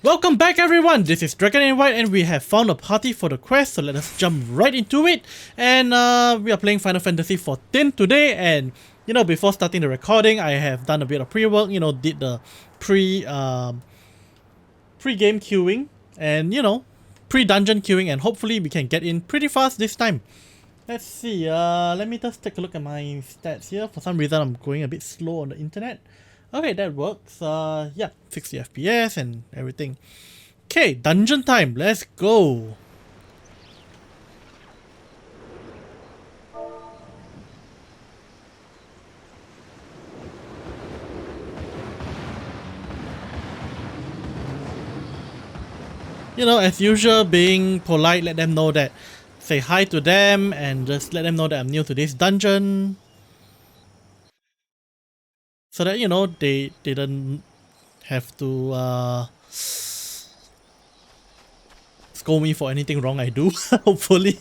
Welcome back everyone, this is DragonInWhite and we have found a party for the quest, so let us jump right into it. And we are playing Final Fantasy XIV today, and you know, before starting the recording I have done a bit of pre-work, you know, did the pre-game queuing and you know, pre-dungeon queuing, and hopefully we can get in pretty fast this time. Let's see, let me just take a look at my stats here. For some reason I'm going a bit slow on the internet. Okay, that works. Yeah, 60 FPS and everything. Okay, dungeon time. Let's go. You know, as usual, being polite, let them know that, say hi to them and just let them know that I'm new to this dungeon. So that, you know, they didn't have to scold me for anything wrong I do, hopefully.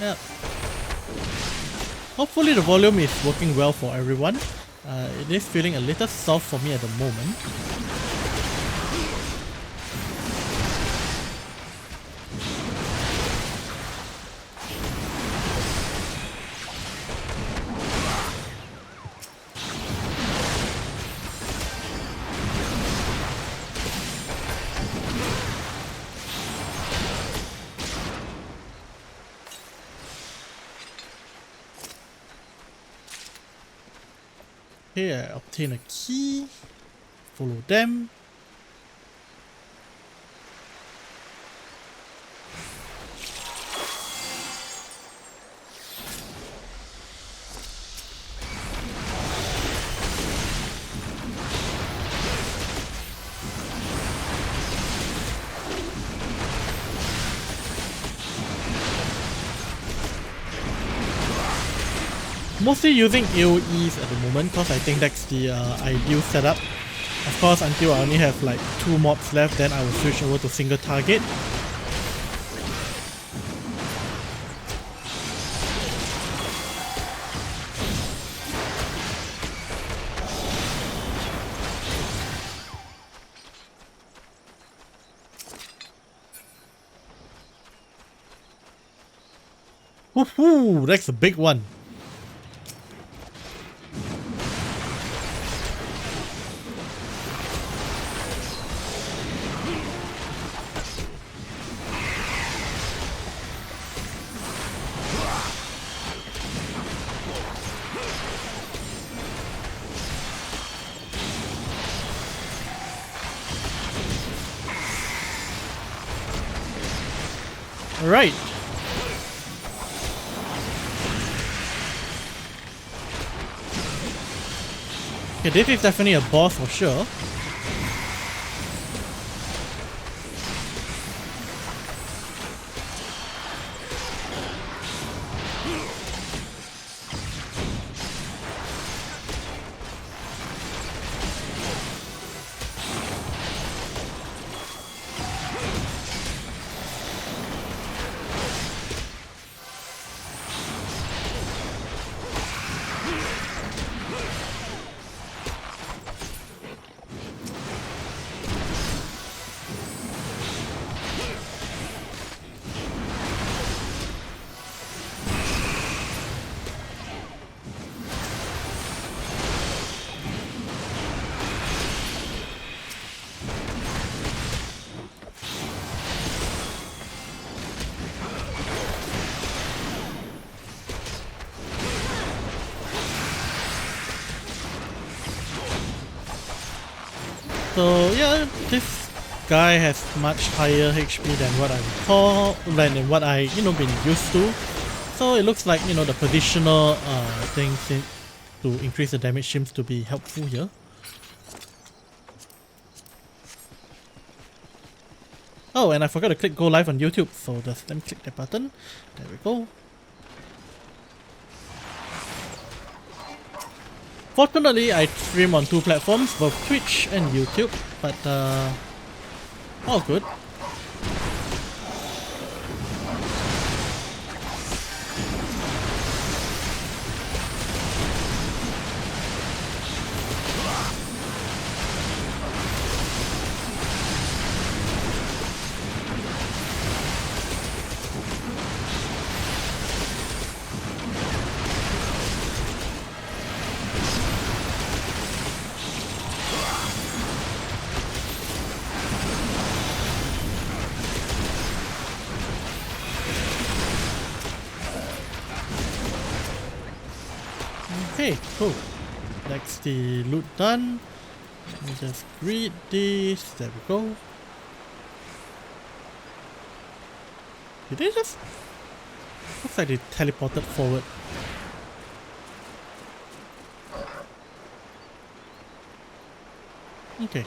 Yeah. Hopefully the volume is working well for everyone. It is feeling a little soft for me at the moment. Here, I obtain a key, follow them. Mostly using AoEs at the moment because I think that's the ideal setup. Of course, until I only have like 2 mobs left, then I will switch over to single target. Woohoo! That's a big one. Alright. Okay, this is definitely a boss for sure. So yeah, this guy has much higher HP than what I recall, than what I been used to. So it looks like the positional things to increase the damage seems to be helpful here. Oh, and I forgot to click go live on YouTube, so just let me click that button. There we go. Fortunately, I stream on 2 platforms, both Twitch and YouTube, but all good. Okay, cool. That's the loot done. Let me just read this. There we go. Did they just... Looks like they teleported forward. Okay.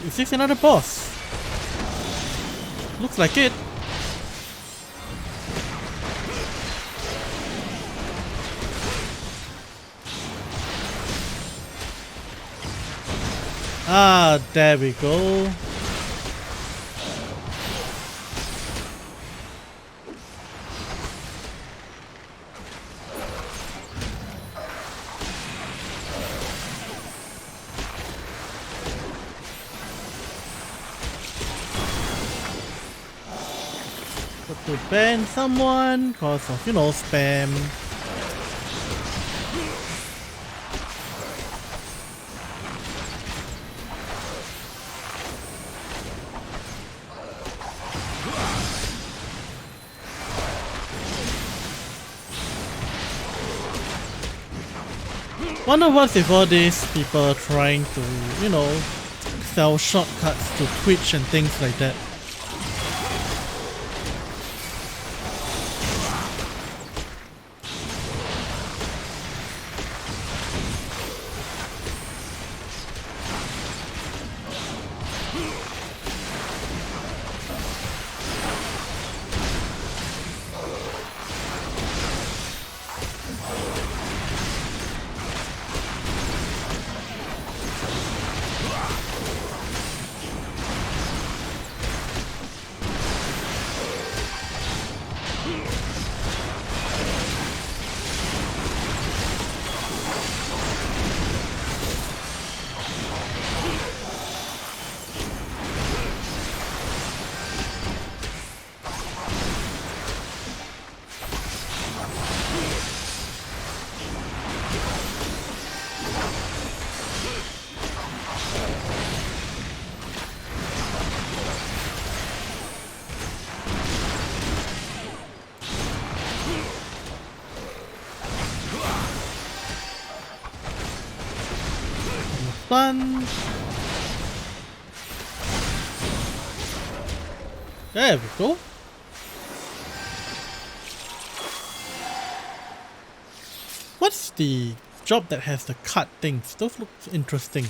Is this another boss? Looks like it. Ah, there we go. Got to ban someone because of, you know, spam. Wonder what's with all these people trying to, you know, sell shortcuts to Twitch and things like that. Fun. There we go. What's the job that has the cut things? Those look interesting.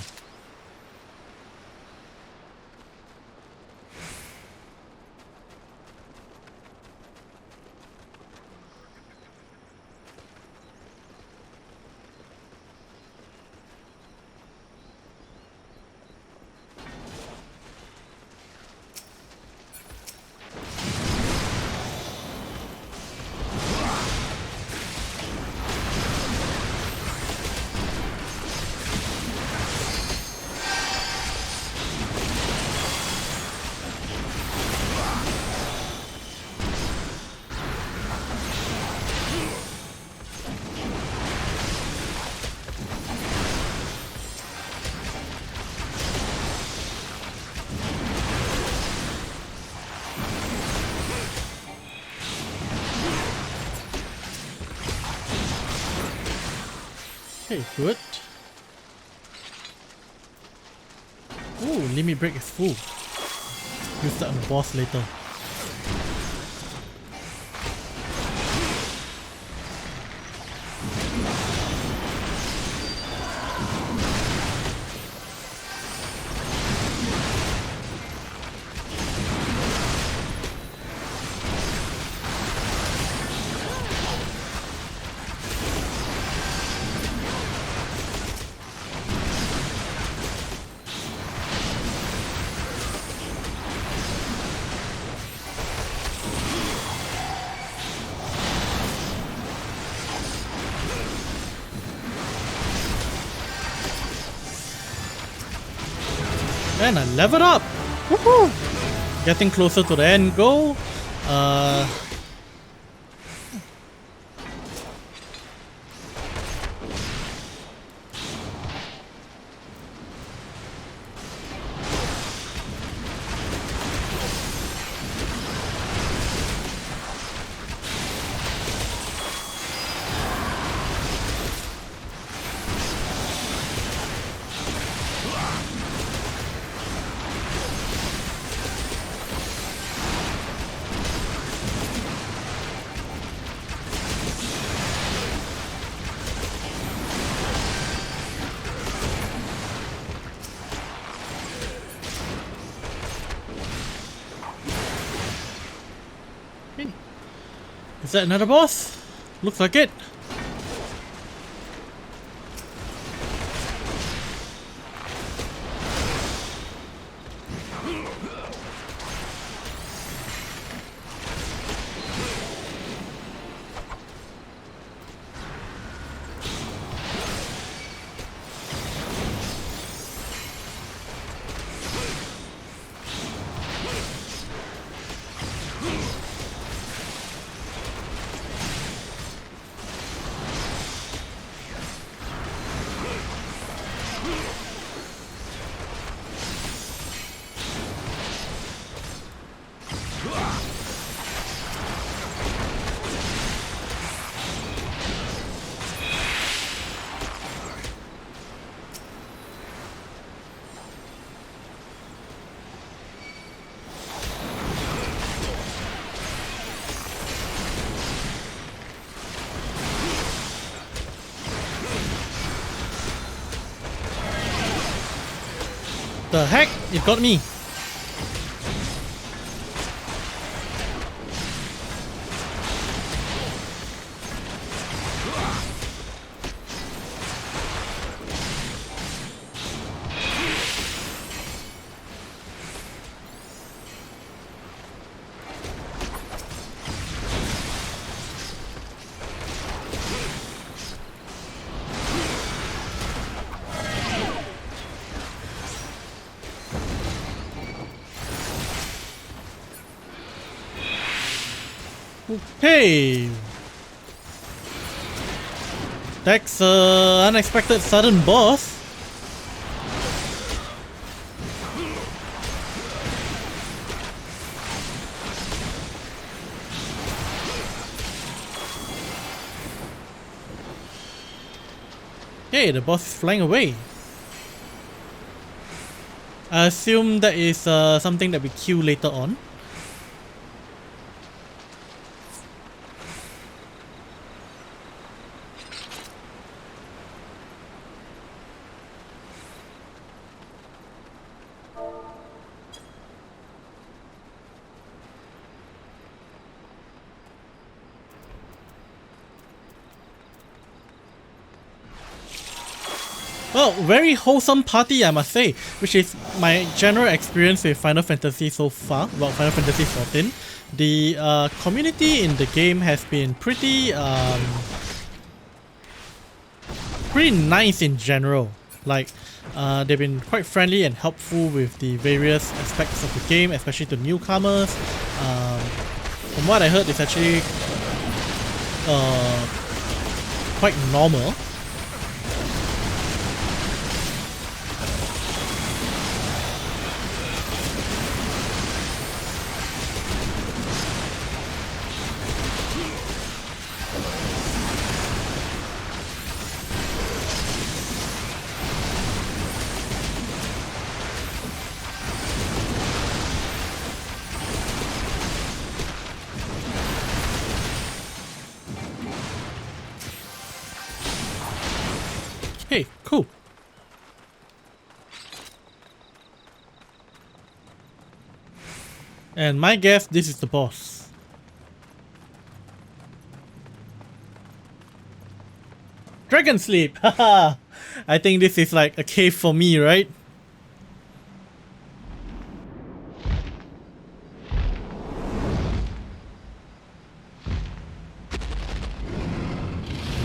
Okay, good. Ooh, limit break is full. Use that on the boss later. And I leveled up! Woohoo! Getting closer to the end goal. Is that another boss? Looks like it. The heck? It got me. Hey! That's an unexpected sudden boss. Hey, the boss is flying away. I assume that is something that we kill later on. Well, very wholesome party, I must say, which is my general experience with Final Fantasy so far, well, Final Fantasy XIV. The community in the game has been pretty nice in general. Like, they've been quite friendly and helpful with the various aspects of the game, especially to newcomers. From what I heard, it's actually quite normal. Hey, cool. And my guess, this is the boss. Dragon Sleep! Haha! I think this is like a cave for me, right?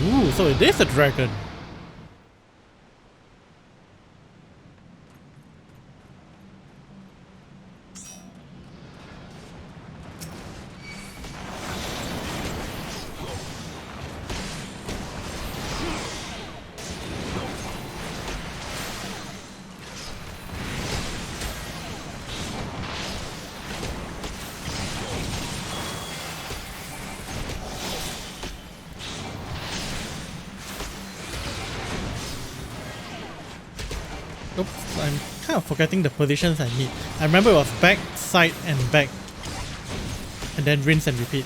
Ooh, so it is a dragon. kind of forgetting the positions I need. I remember it was back, side, and back. And then rinse and repeat.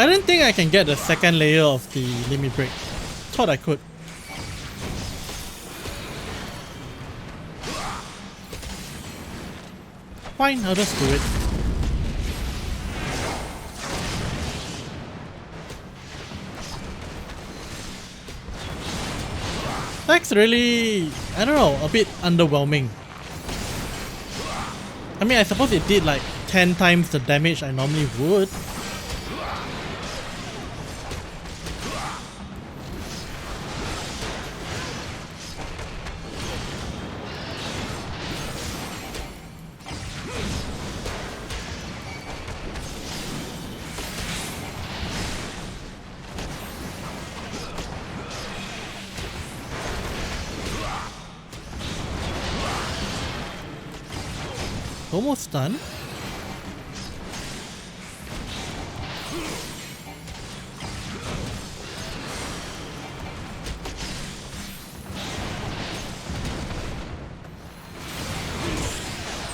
I don't think I can get the second layer of the limit break. Thought I could. Fine, I'll just do it. That's really, I don't know, a bit underwhelming. I mean, I suppose it did like 10 times the damage I normally would. Almost done.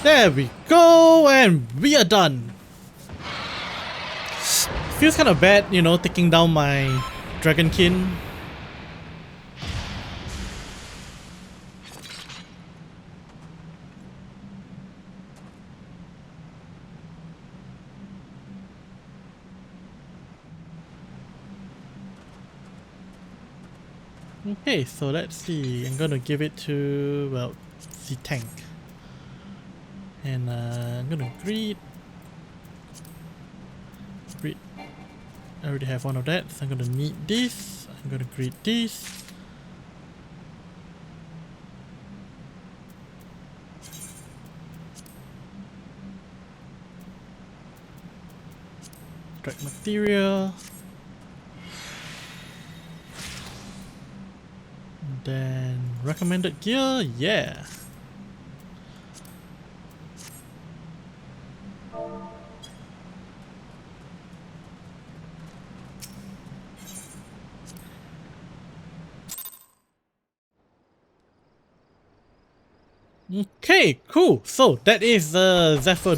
There we go, and we are done. Feels kind of bad, you know, taking down my Dragonkin. Okay, so let's see. I'm gonna give it to, well, the tank. And I'm gonna greet. I already have one of that, so I'm gonna need this. I'm gonna greet this. Drag material. Then recommended gear, yeah. Okay, cool. So that is Zephyr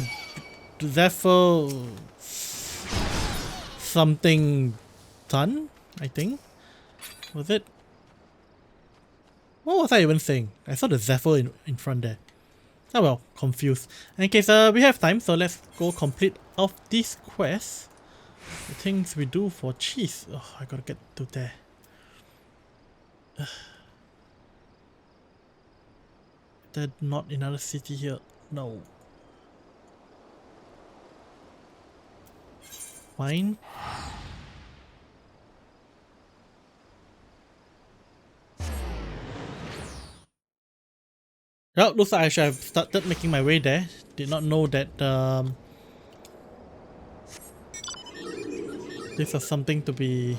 something done, I think. Was it? What was I even saying? I saw the Zephyr in front there. Oh well, confused. In case we have time, so let's go complete off this quest. The things we do for cheese. Oh, I gotta get to there. There's not another city here. No. Fine. Well, looks like I should have started making my way there. Did not know that this was something to be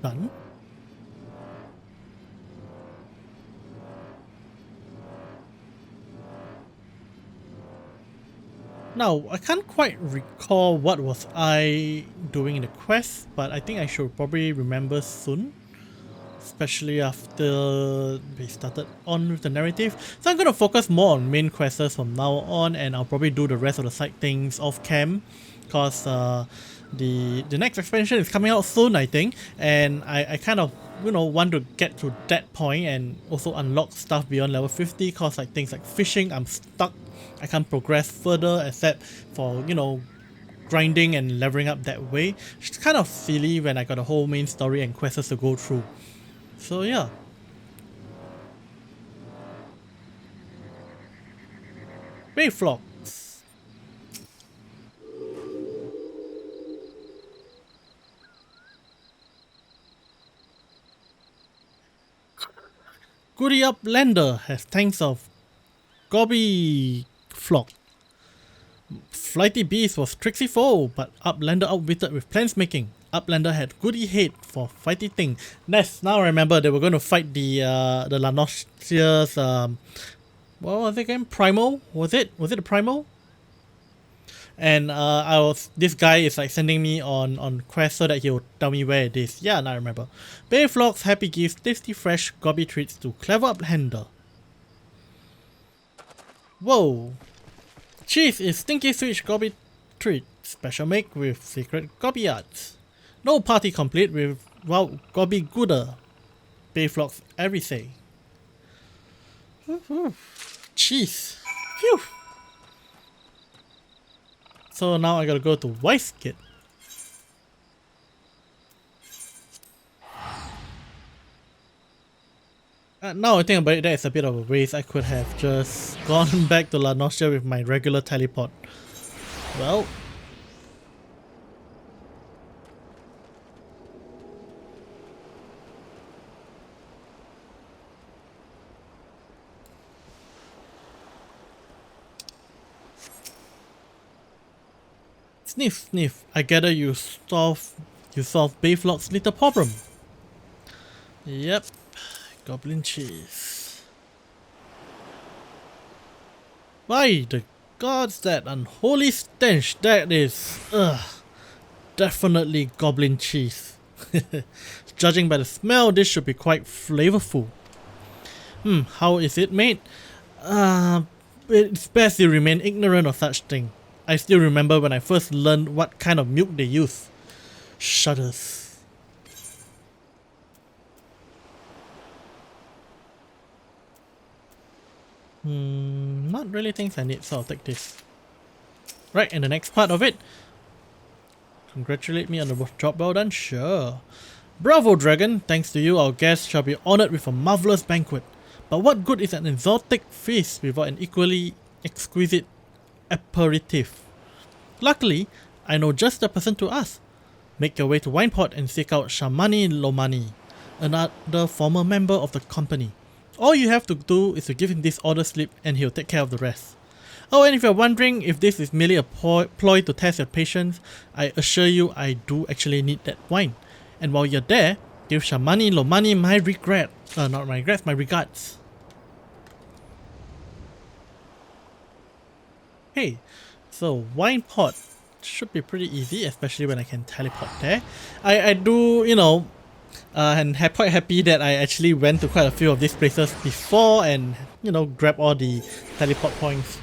done. Now, I can't quite recall what was I doing in the quest, but I think I should probably remember soon. Especially after we started on with the narrative. So I'm going to focus more on main quests from now on, and I'll probably do the rest of the side things off cam. Because the next expansion is coming out soon, I think. And I kind of, you know, want to get to that point and also unlock stuff beyond level 50. Because like things like fishing, I'm stuck. I can't progress further except for, you know, grinding and leveling up that way. It's kind of silly when I got a whole main story and quests to go through. So yeah. Bayflock. Goody Uplander has tanks of Gobby Flock. Flighty Beast was tricksy foe, but Uplander outwitted with plans making. Uplander had Goody Head for fighting thing. Next, now I remember they were going to fight the Lanosia's what was it again? Primal? Was it a Primal? And this guy is like sending me on quest so that he'll tell me where it is. Yeah, now I remember. Bayflock's happy gives tasty fresh gobby treats to clever Uplander. Whoa. Cheese is stinky sweet gobby treat. Special make with secret gobby arts. No party complete without gobby gooder. Bayflock's everything. Cheese. Phew. So now I gotta go to Wife's Kit. Now I think about it, that is a bit of a waste. I could have just gone back to La Nocia with my regular teleport. Well. Sniff, sniff. I gather you solve Bayflock's little problem. Yep. Goblin cheese. By the gods, that unholy stench, that is, definitely goblin cheese. Judging by the smell, this should be quite flavorful. How is it made? It's best you remain ignorant of such thing. I still remember when I first learned what kind of milk they use. Shudders. Not really things I need, so I'll take this. Right, and the next part of it. Congratulate me on the job well done? Sure. Bravo, Dragon! Thanks to you, our guests shall be honored with a marvelous banquet. But what good is an exotic feast without an equally exquisite aperitif? Luckily, I know just the person to ask. Make your way to Wineport and seek out Shamani Lomani, another former member of the company. All you have to do is to give him this order slip and he'll take care of the rest. Oh, and if you're wondering if this is merely a ploy to test your patience, I assure you I do actually need that wine. And while you're there, give Shamani Lomani my my regards. Hey, so Wineport should be pretty easy, especially when I can teleport there. I do, and quite happy that I actually went to quite a few of these places before and, grab all the teleport points.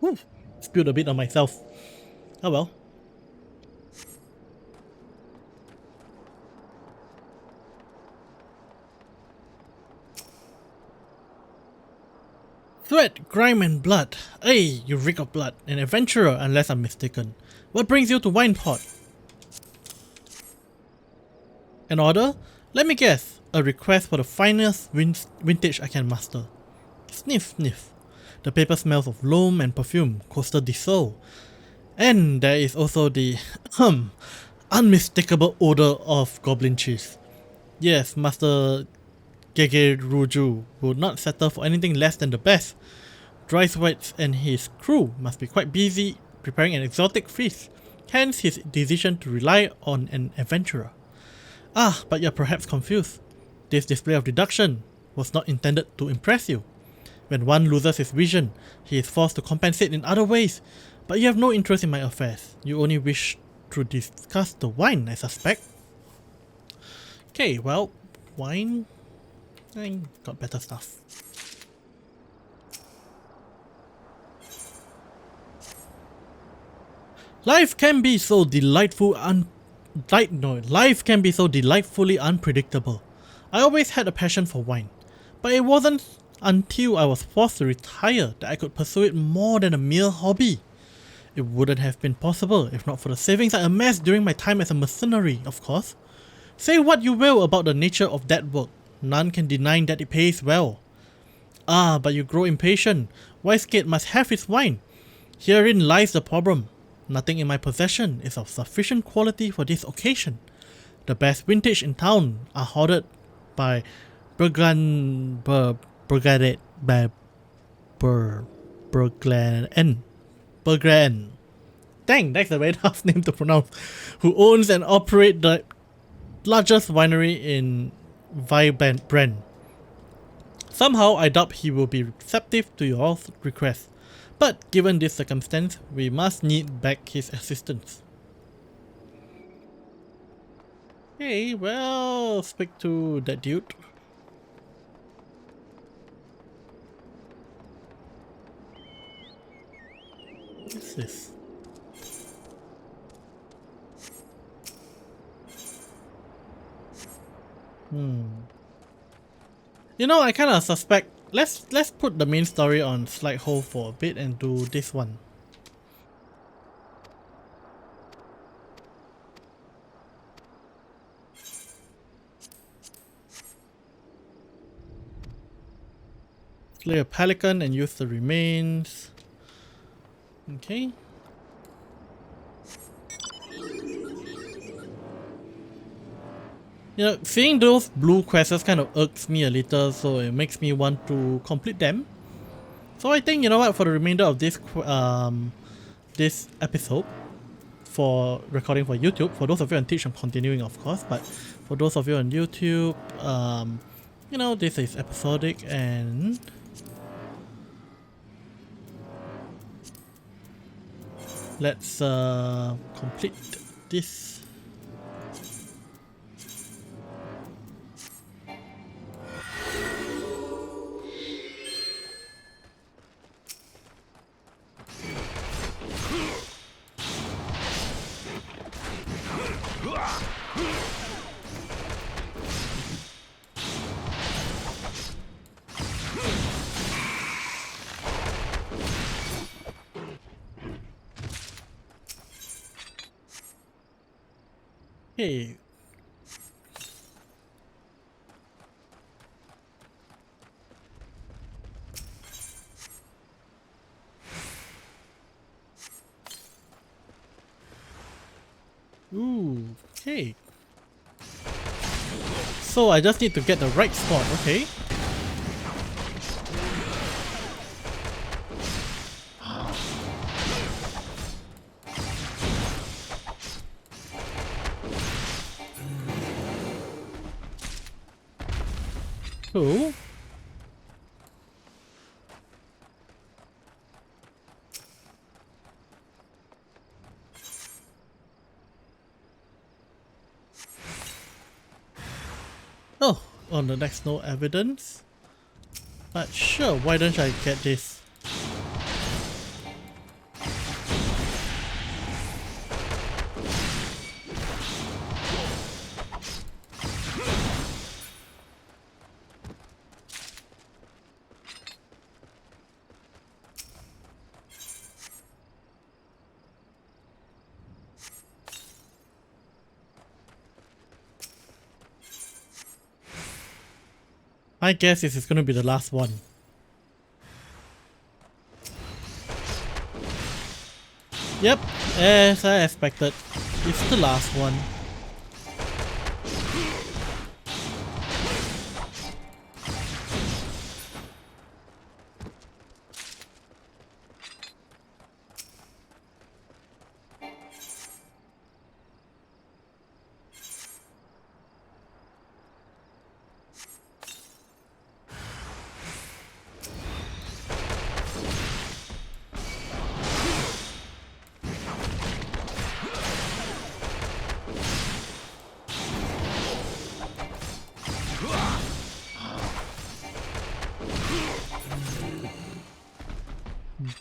Whew, spilled a bit on myself. Oh well. Sweat, grime and blood. Hey, you reek of blood. An adventurer, unless I'm mistaken. What brings you to Wineport? An order? Let me guess. A request for the finest vintage I can muster. Sniff, sniff. The paper smells of loam and perfume, Costa di Sol. And there is also the, unmistakable odor of goblin cheese. Yes, Master Gege Ruju would not settle for anything less than the best. Dryswite and his crew must be quite busy preparing an exotic feast, hence his decision to rely on an adventurer. Ah, but you're perhaps confused. This display of deduction was not intended to impress you. When one loses his vision, he is forced to compensate in other ways, but you have no interest in my affairs. You only wish to discuss the wine, I suspect. Okay, well, wine? I got better stuff. Life can be so life can be so delightfully unpredictable. I always had a passion for wine, but it wasn't until I was forced to retire that I could pursue it more than a mere hobby. It wouldn't have been possible if not for the savings I amassed during my time as a mercenary, of course. Say what you will about the nature of that work, none can deny that it pays well. Ah, but you grow impatient. Westgate must have its wine. Herein lies the problem. Nothing in my possession is of sufficient quality for this occasion. The best vintage in town are hoarded by Berglan... Bergadet... Berglan. Dang, that's a very tough name to pronounce. Who owns and operates the largest winery in Vibrant. Somehow I doubt he will be receptive to your request. But given this circumstance, we must need back his assistance. Hey, well, speak to that dude. What's this? You know, I kind of suspect. Let's put the main story on slight hold for a bit and do this one. Slay a pelican and use the remains. Okay. You know, seeing those blue quests kind of irks me a little, so it makes me want to complete them. So I think, you know what, for the remainder of this this episode, for recording for YouTube, for those of you on Twitch, I'm continuing of course, but for those of you on YouTube, you know, this is episodic and let's complete this. Hey. Ooh, okay. So I just need to get the right spot, okay? Cool. Oh, on the next no evidence. But sure, why don't I get this? I guess this is going to be the last one. Yep, as I expected, it's the last one.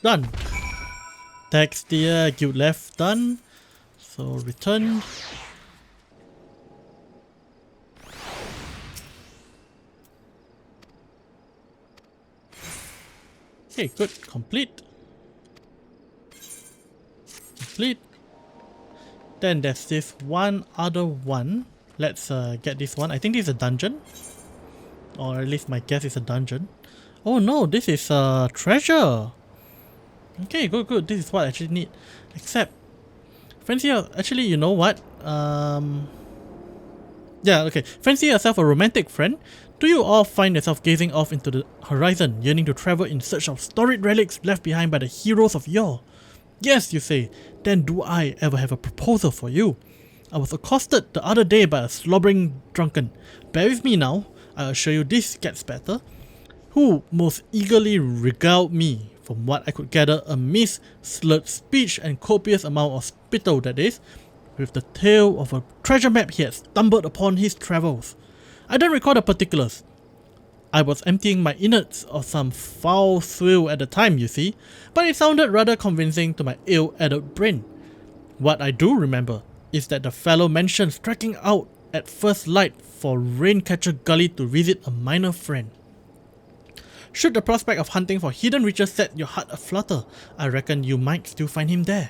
Done. Text the guild left done. So return. Okay, good. Complete. complete. Then there's this one other one. Let's get this one. I think this is a dungeon. Or at least my guess is a dungeon. Oh no, this is a treasure. Okay, good. This is what I actually need. Except, fancy, actually, you know what? Yeah, okay. Fancy yourself a romantic friend? Do you all find yourself gazing off into the horizon, yearning to travel in search of storied relics left behind by the heroes of yore? Yes, you say. Then do I ever have a proposal for you? I was accosted the other day by a slobbering drunken. Bear with me now. I assure you this gets better. Who most eagerly regaled me, from what I could gather, a slurred speech and copious amount of spittle that is, with the tale of a treasure map he had stumbled upon his travels. I don't recall the particulars. I was emptying my innards of some foul thrill at the time, you see, but it sounded rather convincing to my ill-addled brain. What I do remember is that the fellow mentioned striking out at first light for Raincatcher Gully to visit a minor friend. Should the prospect of hunting for hidden riches set your heart aflutter, I reckon you might still find him there.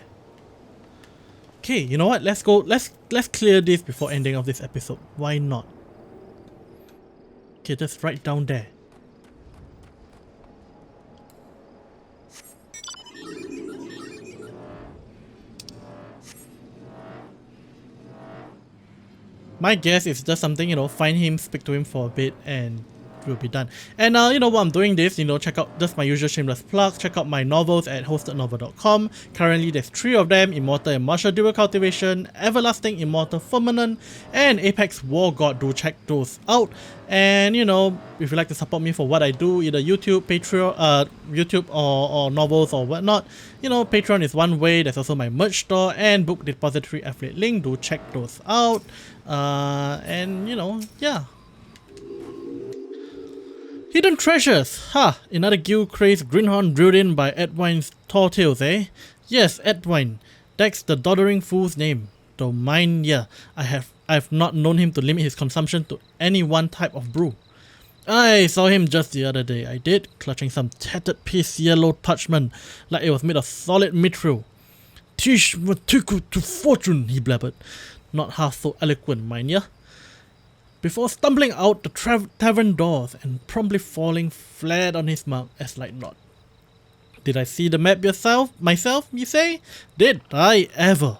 Okay, you know what? Let's clear this before ending of this episode. Why not? Okay, just right down there. My guess is just something, you know, find him, speak to him for a bit, and we'll be done. And you know, while I'm doing this, you know, check out just my usual shameless plug. Check out my novels at hostednovel.com. Currently there's 3 of them: Immortal and Martial Dual Cultivation, Everlasting Immortal Firmament, and Apex War God. Do check those out. And you know, if you'd like to support me for what I do, either YouTube, Patreon, YouTube or novels or whatnot, you know, Patreon is one way. There's also my merch store and book depository affiliate link. Do check those out. And you know, yeah. Hidden treasures! Ha! Another guild-crazed greenhorn drilled in by Edwine's tall tales, eh? Yes, Edwine. That's the doddering fool's name. Though mine, yeah, I've not known him to limit his consumption to any one type of brew. I saw him just the other day, I did, clutching some tattered piece yellow parchment like it was made of solid mithril. Tish matiku to fortune, he blabbered. Not half so eloquent, mind ya? Before stumbling out the tavern doors and promptly falling flat on his mark as like not. Did I see the map myself, you say? Did I ever?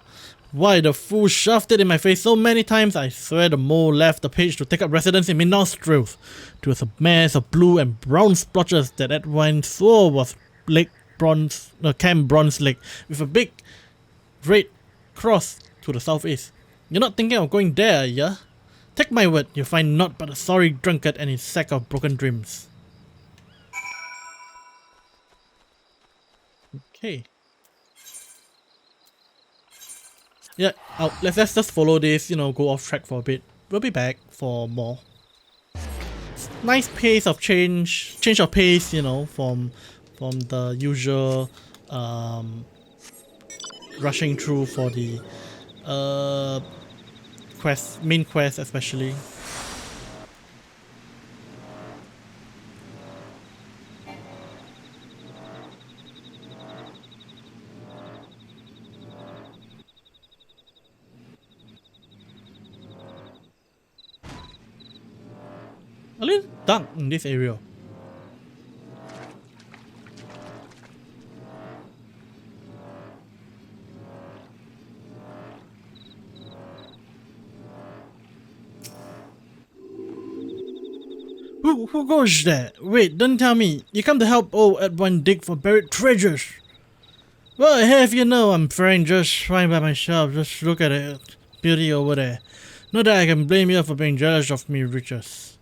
Why, the fool shoved it in my face so many times I swear the mole left the page to take up residence in my nostrils. It was a mass of blue and brown splotches that Edwine swore was Camp Bronze Lake, with a big red cross to the southeast. You're not thinking of going there, yeah? Take my word, you'll find naught but a sorry drunkard and his sack of broken dreams. Okay. Yeah, let's just follow this, you know, go off track for a bit. We'll be back for more. Nice pace of change of pace, you know, from the usual rushing through for the main quest especially. A little dark in this area. Who goes there? Wait, don't tell me. You come to help old Edwin dig for buried treasures. Well, I have, you know, I'm faring just fine by myself. Just look at it. Beauty over there. Not that I can blame you for being jealous of me riches.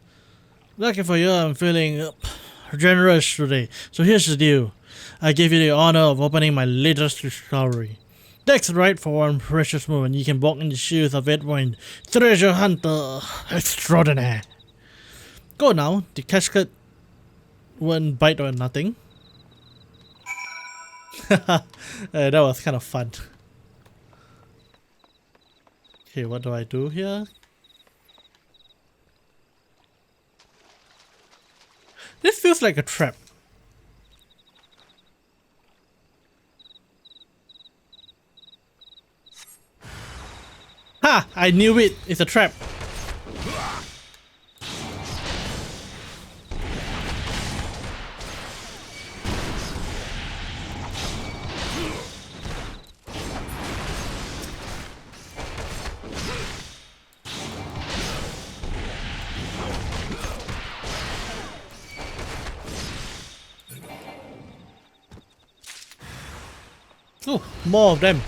Lucky for you, I'm feeling generous today. So here's the deal. I give you the honor of opening my latest discovery. That's right, for one precious moment you can walk in the shoes of Edwin, treasure hunter extraordinaire. Go now, the casket won't bite or nothing. That was kind of fun. Okay, what do I do here? This feels like a trap. Ha! I knew it! It's a trap. Oh, more of them.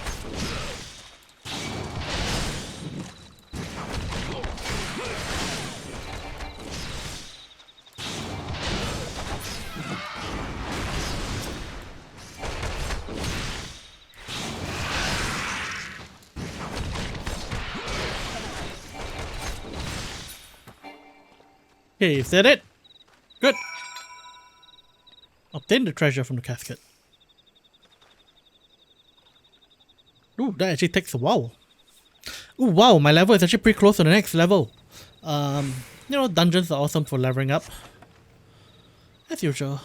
Okay, is that it? Good. Obtain the treasure from the casket. Ooh, that actually takes a while. Ooh, wow, my level is actually pretty close to the next level. You know, dungeons are awesome for leveling up. As usual.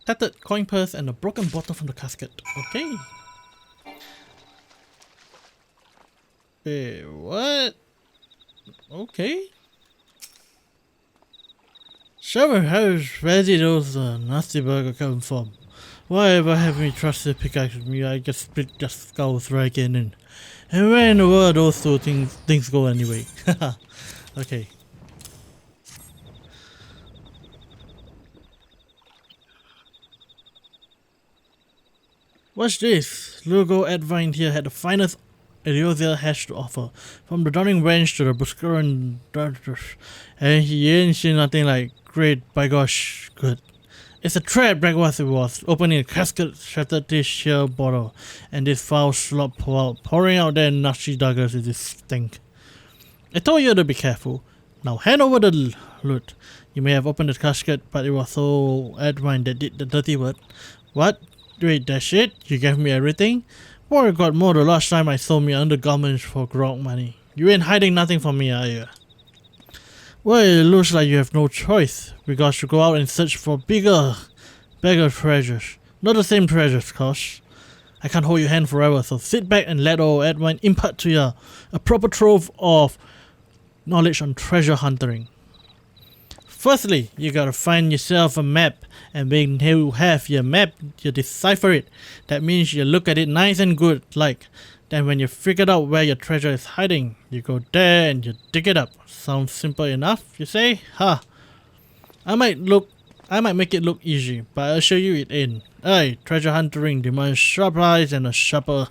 Tattered coin purse and a broken bottle from the casket. Okay. Wait, what? Okay. Sure, where did those nasty burger come from? Why ever have me trust the pickaxe with me? I just split the skulls right in. And where in the world those two things go anyway? Okay. What's this? DragonInWhite here had the finest Eliosia hash to offer. From the Downing Wench to the Buscaran and he ain't seen nothing like great, by gosh, good. It's a trap, breakfast it was. Opening a casket, shattered this sheer bottle, and this foul slop pouring out their nasty daggers with this stink. I told you to be careful. Now hand over the loot. You may have opened the casket, but it was so Edwine that did the dirty work. What? Wait, that shit? You gave me everything? Boy, I got more the last time I sold me undergarments for grog money. You ain't hiding nothing from me, are you? Well, it looks like you have no choice. We got to go out and search for bigger treasures. Not the same treasures, cause I can't hold your hand forever, so sit back and let old Edwine impart to you a proper trove of knowledge on treasure hunting. Firstly, you gotta find yourself a map, and when you have your map, you decipher it. That means you look at it nice and good, like. Then when you figured out where your treasure is hiding, you go there and you dig it up. Sounds simple enough, you say? Ha! I might make it look easy, but I assure you it ain't. Aye, treasure hunting demands sharp eyes and a sharper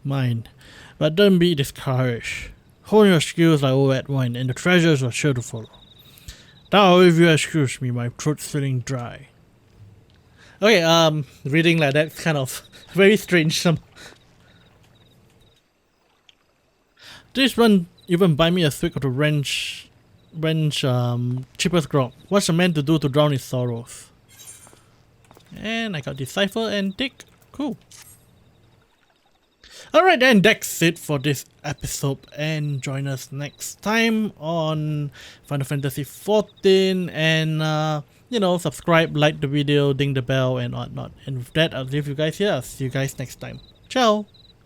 mind. But don't be discouraged. Hone your skills like old Edwine, and the treasures are sure to follow. Now, if you excuse me, my throat's feeling dry. Okay, reading like that's kind of very strange. This one even buy me a swig of the wrench cheapest grog. What's a man to do to drown his sorrows? And I got Decipher and Dig. Cool. Alright then, that's it for this episode, and join us next time on Final Fantasy XIV, and you know, subscribe, like the video, ding the bell and whatnot. And with that, I'll leave you guys here. I'll see you guys next time. Ciao!